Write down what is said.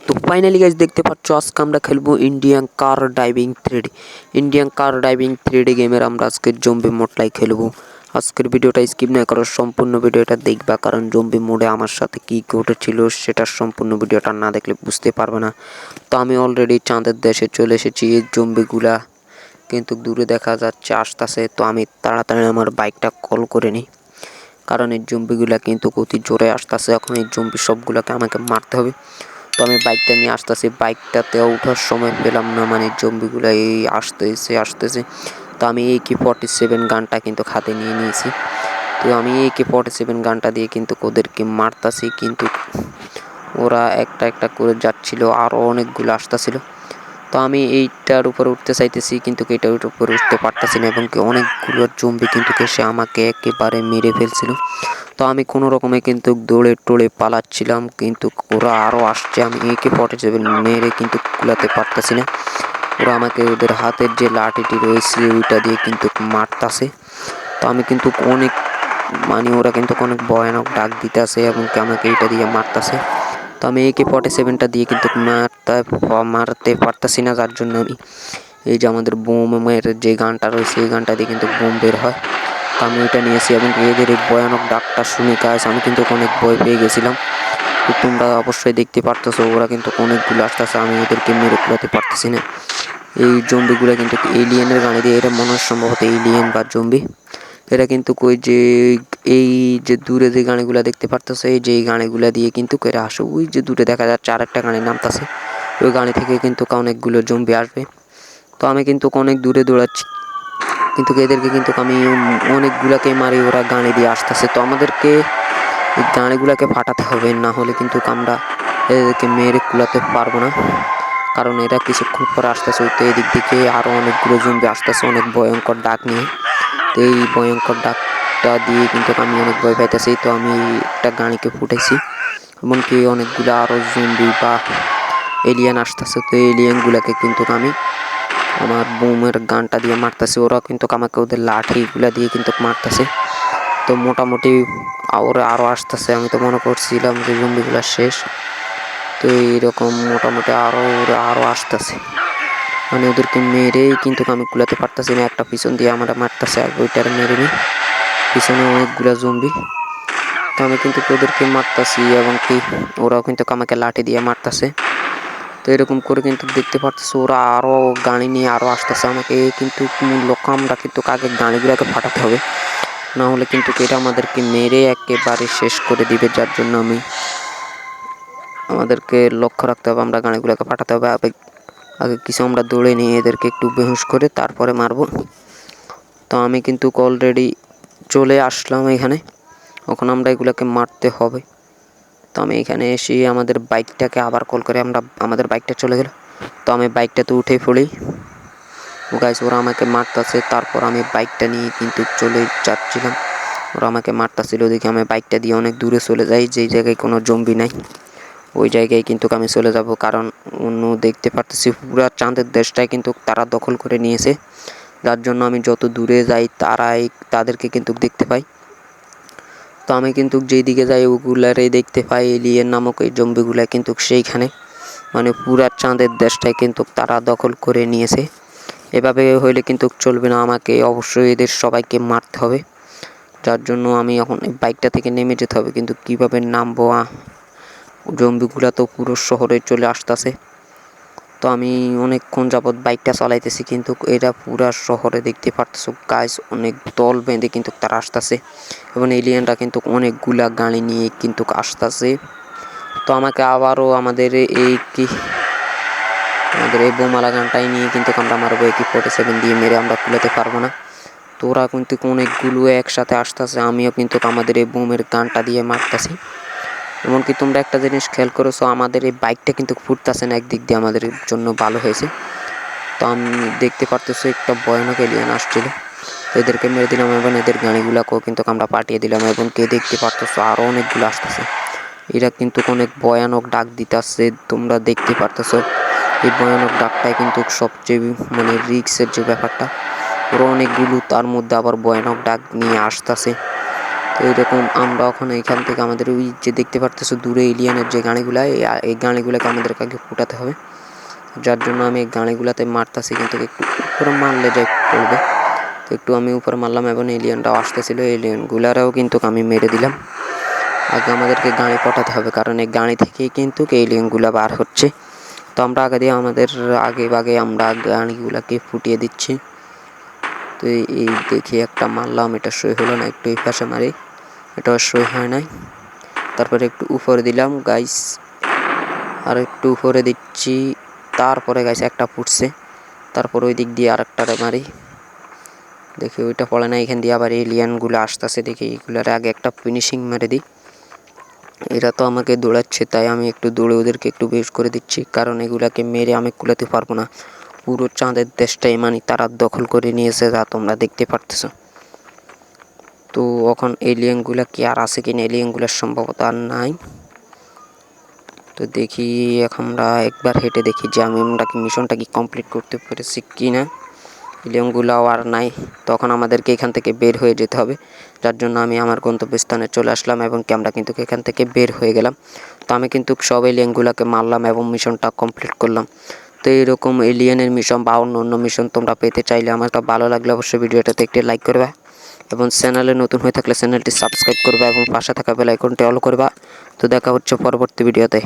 তো finally guys দেখতে পাচ্ছ আজকে আমরা খেলবো ইন্ডিয়ান কার ড্রাইভিং 3D। ইন্ডিয়ান কার ড্রাইভিং 3D গেমের আমরা আজকে জম্বি মোডটাই খেলবো। আজকের ভিডিওটা স্কিপ না করো, সম্পূর্ণ ভিডিওটা দেখবা, কারণ জম্বি মোডে আমার সাথে কি ঘটেছিল সেটার সম্পূর্ণ ভিডিওটা না দেখলে বুঝতে পারবে না। তো আমি অলরেডি চাঁদের দেশে চলে এসেছি। এই জম্বিগুলা কিন্তু দূরে দেখা যাচ্ছে আসতেছে। তো আমি তাড়াতাড়ি আমার বাইকটা কল করে নিই, কারণ এই জম্বিগুলা কিন্তু অতি জোরে আসতেছে। এখন এই জম্বি সবগুলোকে আমাকে মারতে হবে। তো আমি বাইকটা নিয়ে আসতেছি, বাইকটাতে ওঠার সময় পেলাম না, মানে জম্বিগুলো এই আসতেছে। তো আমি AK-47 গানটা কিন্তু হাতে নিয়ে নিয়েছি। তো আমি AK-47 গানটা দিয়ে কিন্তু ওদেরকে মারতাছি, কিন্তু ওরা একটা একটা করে যাচ্ছিল, আরও অনেকগুলো আসতেছিল। তো আমি এইটার উপরে উঠতে চাইতেছি, কিন্তু এইটার উপরে উঠতে পারতেছি না, এবং অনেকগুলো জম্বি কিন্তু এসে আমাকে একেবারে মেরে ফেলছিল। তো আমি কোনো রকমে কিন্তু দৌড়ে টোড়ে পালাচ্ছিলাম, কিন্তু ওরা আরও আসছে। আমি AK-47 মেরে কিন্তু কুলাতে পারতেছি না। ওরা আমাকে ওদের হাতের যে লাঠিটি রয়েছে ওইটা দিয়ে কিন্তু মারতাছে। তো আমি কিন্তু অনেক, মানে ওরা কিন্তু অনেক ভয়ানক ডাক দিতেছে এবং আমাকে এইটা দিয়ে মারতাছে। তো আমি AK-47টা দিয়ে কিন্তু মারতে পারতাছি না, যার জন্য আমি এই যে আমাদের বোমের যে গানটা রয়েছে এই গানটা দিয়ে কিন্তু বোম বের হয়। তো আমি ওইটা নিয়েছি, এবং এদের এই ভয়ানক ডাকটা শুনে গাইস আমি কিন্তু অনেক ভয় পেয়ে গেছিলাম। তো তোমরা অবশ্যই দেখতে পারতেছো ওরা কিন্তু অনেকগুলো আসতেছে, আমি এদেরকে মেরে কুলাতে পারতেছি না। এই জম্বিগুলো কিন্তু এলিয়েনের গাড়ি দিয়ে, এটা মনে হয় সম্ভবত এলিয়েন বা জম্বি। এরা কিন্তু ওই যে এই যে দূরে যে গাড়িগুলো দেখতে পারতেছে, এই যে এই গাড়িগুলো দিয়ে কিন্তু এরা আসে। ওই যে দূরে দেখা যাচ্ছে আরেকটা গাড়ি নামতেছে, ওই গাড়ি থেকে কিন্তু অনেকগুলো জম্বি আসবে। তো আমি কিন্তু অনেক দূরে দৌড়াচ্ছি, কিন্তু এদেরকে কিন্তু আমি অনেকগুলাকে মারি, ওরা গাড়ি দিয়ে আসতেছে। তো আমাদেরকে এই গাড়িগুলোকে ফাটাতে হবে, না হলে কিন্তু আমরা এদেরকে মেরে কুলাতে পারবো না, কারণ এরা কিছুক্ষণ পরে আসতেছে। তো এদিক থেকে আরও অনেকগুলো জম্বি আসতেছে অনেক ভয়ঙ্কর ডাক নিয়ে। তো এই ভয়ঙ্কর ডাকটা দিয়ে কিন্তু আমি অনেক ভয় পাইতেছি। তো আমি একটা গাড়িকে ফুটাইছি, এমনকি অনেকগুলো আরও জম্বি বা এলিয়েন আসতেছে। তো এলিয়েনগুলোকে কিন্তু আমি আমার বোমের গানটা দিয়ে মারতেছি, ওরা কিন্তু আমাকে ওদের লাঠিগুলা দিয়ে কিন্তু মারতেছে। তো মোটামুটি ওরা আরও আসতেছে, আমি তো মনে করছিলাম যে জম্বিগুলো শেষ। তো এইরকম মোটামুটি ওরা আরও আসতেছে, মানে ওদেরকে মেরেই কিন্তু আমি কুলাতে পারতেছি না। একটা পিছন দিয়ে আমরা মারতেছে, আর ওইটার মেরে নিই, পিছনে অনেকগুলো জম্বি। তো আমি কিন্তু ওদেরকে মারতেছি, এবং কি ওরাও কিন্তু আমাকে লাঠি দিয়ে মারতেছে। তো এরকম করে কিন্তু দেখতে পারতেছে ওরা আরও গাড়ি নিয়ে আরও আসতেছে আমাকে। কিন্তু মূল লক্ষ্য আমরা কিন্তু আগে গাড়িগুলোকে ফাটাতে হবে, না হলে কিন্তু এটা আমাদেরকে মেরে একেবারে শেষ করে দিবে। যার জন্য আমাদেরকে লক্ষ্য রাখতে হবে, আমরা গাড়িগুলোকে ফাটাতে হবে। আগে কিছু আমরা দৌড়ে নিয়ে এদেরকে একটু বেহুশ করে তারপরে মারবো। তো আমি কিন্তু অলরেডি চলে আসলাম এখানে, এখন আমরা এগুলোকে মারতে হবে। তো আমি এখানে এসে আমাদের বাইকটাকে আবার কল করে আমাদের বাইকটা চলে গেল। তো আমি বাইকটাতে উঠে পড়ি। গাইস ওরা আমাকে মারতেছে, তারপর আমি বাইকটা নিয়ে কিন্তু চলে যাচ্ছিলাম। ওরা আমাকে মারতেছিল, দেখে আমি বাইকটা দিয়ে অনেক দূরে চলে যাই, যেই জায়গায় কোনো জম্বি নাই ওই জায়গায় কিন্তু আমি চলে যাব, কারণ অন্য দেখতে পারতেছি পুরা চাঁদের দেশটাই কিন্তু তারা দখল করে নিয়েছে। যার জন্য আমি যত দূরে যাই তাদেরকে কিন্তু দেখতে পাই। তো আমি কিন্তু যেই দিকে যাই ওগুলারে দেখতে পাই, এলিয়েন নামক এই জম্বিগুলা কিন্তু সেইখানে, মানে পুরা চাঁদের দেশটাই কিন্তু তারা দখল করে নিয়েছে। এভাবে হইলে কিন্তু চলবে না, আমাকে অবশ্যই এদের সবাইকে মারতে হবে। যার জন্য আমি এখন বাইকটা থেকে নেমে যেতে হবে, কিন্তু কিভাবে নামবো? জম্বিগুলা তো পুরো শহরে চলে আসতেছে। তো আমি অনেকক্ষণ যাবৎ বাইকটা চালাইতেছি, কিন্তু এরা পুরা শহরে দেখতে পারতেছো গাইস অনেক দল বেঁধে কিন্তু তারা আসতেছে, এবং এলিয়েনরা কিন্তু অনেকগুলা গাড়ি নিয়ে কিন্তু আসতেছে। তো আমাকে আবারও আমাদের এই বোমালা গানটাই নিয়ে কিন্তু আমরা মারবো। AK-47 দিয়ে মেরে আমরা কুলাতে পারবো না। তো ওরা কিন্তু অনেকগুলো একসাথে আসতেছে, আমিও কিন্তু আমাদের এই বোমের গানটা দিয়ে মারতেছি। এমনকি তোমরা একটা জিনিস খেয়াল করেছো, আমাদের এই বাইকটা কিন্তু ফুটতেছে না, একদিক দিয়ে আমাদের জন্য ভালো হয়েছে। তো আমি দেখতে পারতেছি একটা ভয়ানক এলিয়েন আসছিল, তো এদেরকে মেরে দিলাম, এবং এদের গাড়িগুলোকেও কিন্তু আমরা পাঠিয়ে দিলাম, এবং কে দেখতে পারতেছো আরও অনেকগুলো আসতেছে। এরা কিন্তু অনেক ভয়ানক ডাক দিতেছে, তোমরা দেখতে পারতেছো। এই ভয়ানক ডাকটাই কিন্তু সবচেয়ে মানে রিস্কের যে ব্যাপারটা, ওরা অনেকগুলো তার মধ্যে আবার ভয়ানক ডাক নিয়ে আসতেছে। তো এইরকম আমরা এখন এইখান থেকে আমাদের ওই যে দেখতে পারতেছো দূরে এলিয়ানের যে গাড়িগুলা, এই গাড়িগুলাকে আমাদেরকে আগে ফুটাতে হবে, যার জন্য আমি এই গাড়িগুলাতে মারতাছি। কিন্তু একটু উপরে মারলে যাই পড়বে, তো একটু আমি উপরে মারলাম এবং এলিয়ানটাও আসতেছিল, এলিয়ানগুলারাও কিন্তু আমি মেরে দিলাম। আগে আমাদেরকে গাড়ি পটাতে হবে, কারণ এই গাড়ি থেকেই কিন্তু এলিয়ানগুলা বার হচ্ছে। তো আমরা আগে দিয়ে আমাদের আগে ভাগে আমরা গাড়িগুলাকে ফুটিয়ে দিচ্ছি। তো এই দেখি একটা মারলাম, এটা সই হলো না, একটু এই পাশে মারি, এটা সই হয় নাই। তারপরে একটু উপরে দিলাম গাইস, আর একটু উপরে দিচ্ছি, তারপরে গাইস একটা ফুটছে, তারপর ওই দিক দিয়ে আরেকটারে মারি, দেখি ওইটা পড়ে না। এখান দিয়ে আবার এলিয়ানগুলো আসতেছে, দেখি এইগুলার আগে একটা ফিনিশিং মেরে দিই। এরা তো আমাকে দৌড়াচ্ছে, তাই আমি একটু দৌড়ে ওদেরকে একটু বেশ করে দিচ্ছি, কারণ এগুলাকে মেরে আমি কুলাতে পারবো না। পুরো চাঁদের দেশটাই মানে তারা দখল করে নিয়েছে, যা তোমরা দেখতে পারতেছো। তো এখন এলিয়ানগুলা কি আর আছে কিনা, এলিয়ানগুলার সম্ভবত আর নাই। তো দেখি এখন আমরা একবার হেঁটে দেখি যে আমরা কি মিশনটা কি কমপ্লিট করতে পেরেছি কি না। এলিয়ানগুলাও আর নাই, তখন আমাদেরকে এখান থেকে বের হয়ে যেতে হবে, যার জন্য আমি আমার গন্তব্যস্থানে চলে আসলাম এবং কি আমরা কিন্তু এখান থেকে বের হয়ে গেলাম। তো আমি কিন্তু সব এলিয়ানগুলোকে মারলাম এবং মিশনটা কমপ্লিট করলাম। তো এইরকম এলিয়ানের মিশন বা অন্য মিশন তোমরা পেতে চাইলে আমারটা ভালো লাগলে অবশ্যই ভিডিওটাতে একটি লাইক করবা এবং চ্যানেলে নতুন হয়ে থাকলে চ্যানেলটি সাবস্ক্রাইব করবা এবং পাশে থাকা বেল আইকনটি অল করবা। তো দেখা হচ্ছে পরবর্তী ভিডিওতে।